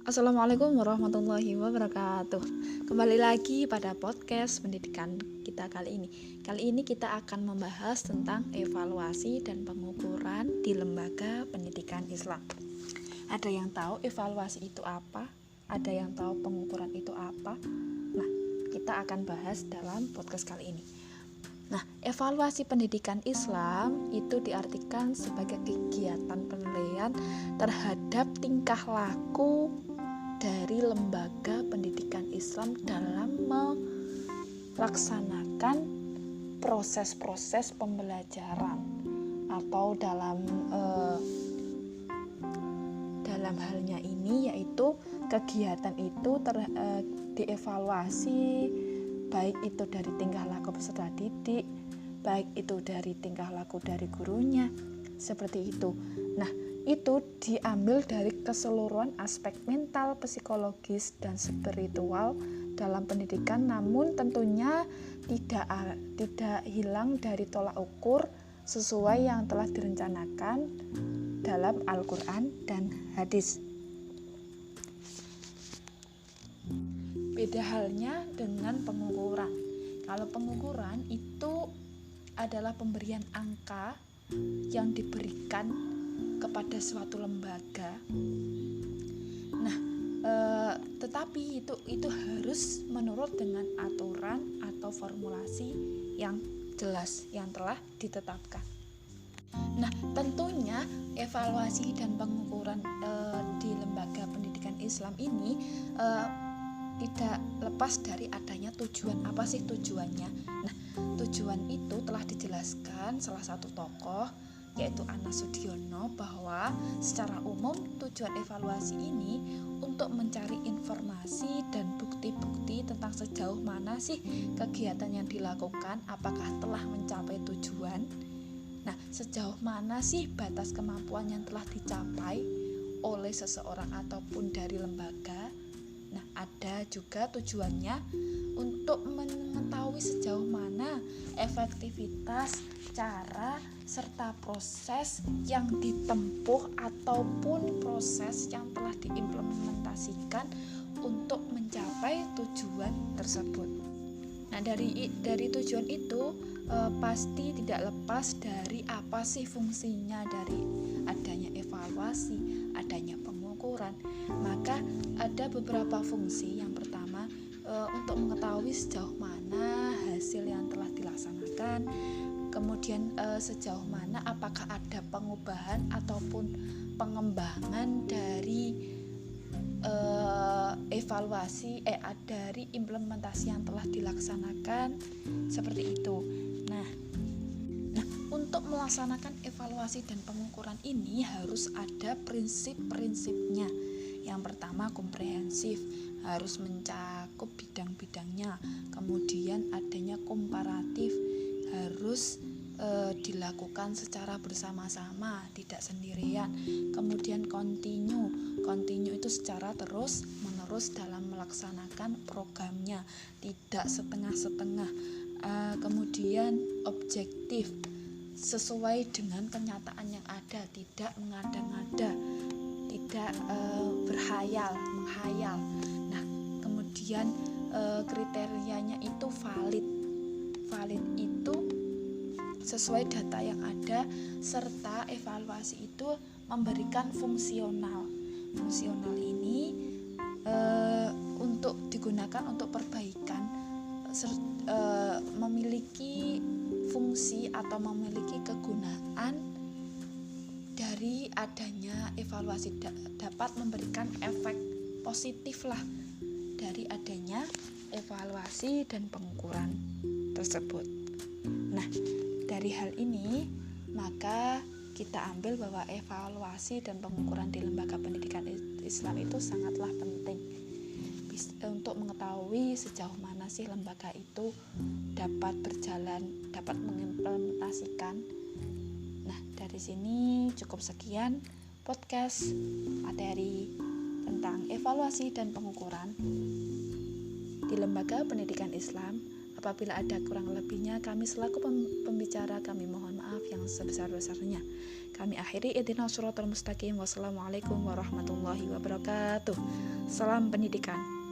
Assalamualaikum warahmatullahi wabarakatuh. Kembali lagi pada podcast pendidikan kita kali ini. Kali ini kita akan membahas tentang evaluasi dan pengukuran di lembaga pendidikan Islam. Ada yang tahu evaluasi itu apa? Ada yang tahu pengukuran itu apa? Nah, kita akan bahas dalam podcast kali ini. Nah, evaluasi pendidikan Islam itu diartikan sebagai kegiatan penilaian terhadap tingkah laku dari lembaga pendidikan Islam dalam melaksanakan proses-proses pembelajaran atau dalam halnya ini yaitu kegiatan itu dievaluasi baik itu dari tingkah laku peserta didik, baik itu dari tingkah laku dari gurunya, seperti itu. Nah, itu diambil dari keseluruhan aspek mental, psikologis, dan spiritual dalam pendidikan, namun tentunya tidak hilang dari tolak ukur sesuai yang telah direncanakan dalam Al-Quran dan hadis. Beda halnya dengan pengukuran. Kalau pengukuran itu adalah pemberian angka yang diberikan kepada suatu lembaga. Nah, tetapi itu harus menurut dengan aturan atau formulasi yang jelas yang telah ditetapkan. Nah, tentunya evaluasi dan pengukuran di lembaga pendidikan Islam ini tidak lepas dari adanya tujuan. Apa sih tujuannya? Nah, tujuan itu telah dijelaskan salah satu tokoh yaitu Anas Sudiono bahwa secara umum tujuan evaluasi ini untuk mencari informasi dan bukti-bukti tentang sejauh mana sih kegiatan yang dilakukan, apakah telah mencapai tujuan. Nah, sejauh mana sih batas kemampuan yang telah dicapai oleh seseorang ataupun dari lembaga. Nah, ada juga tujuannya untuk mengetahui sejauh mana efektivitas, cara, serta proses yang ditempuh ataupun proses yang telah diimplementasikan untuk mencapai tujuan tersebut. Nah, dari tujuan itu pasti tidak lepas dari apa sih fungsinya dari adanya evaluasi, adanya pengukuran. Maka ada beberapa fungsi. Yang pertama, untuk mengetahui sejauh mana hasil yang telah dilaksanakan, kemudian sejauh mana apakah ada pengubahan ataupun pengembangan dari evaluasi dari implementasi yang telah dilaksanakan, seperti itu. Nah, untuk melaksanakan evaluasi dan pengukuran ini harus ada prinsip-prinsipnya. Yang pertama, komprehensif, harus mencakup bidang-bidangnya. Kemudian adanya komparatif, harus dilakukan secara bersama-sama, tidak sendirian. Kemudian kontinu itu secara terus-menerus dalam melaksanakan programnya, tidak setengah-setengah. Kemudian objektif, sesuai dengan kenyataan yang ada, tidak mengada-ngada, tidak menghayal. Nah, kemudian kriterianya itu valid itu sesuai data yang ada, serta evaluasi itu memberikan fungsional ini untuk digunakan untuk perbaikan, memiliki fungsi atau memiliki kegunaan dari adanya evaluasi, dapat memberikan efek positif lah dari adanya evaluasi dan pengukuran tersebut. Nah, dari hal ini maka kita ambil bahwa evaluasi dan pengukuran di lembaga pendidikan Islam itu sangatlah penting untuk mengetahui sejauh mana sih lembaga itu dapat mengimplementasikan. Nah, dari sini cukup sekian podcast materi tentang evaluasi dan pengukuran di lembaga pendidikan Islam. Apabila ada kurang lebihnya, kami selaku pembicara kami mohon maaf. yang sebesar-besarnya. Kami akhiri, ihdinas shiratal mustaqim. Wassalamualaikum warahmatullahi wabarakatuh. Salam pendidikan.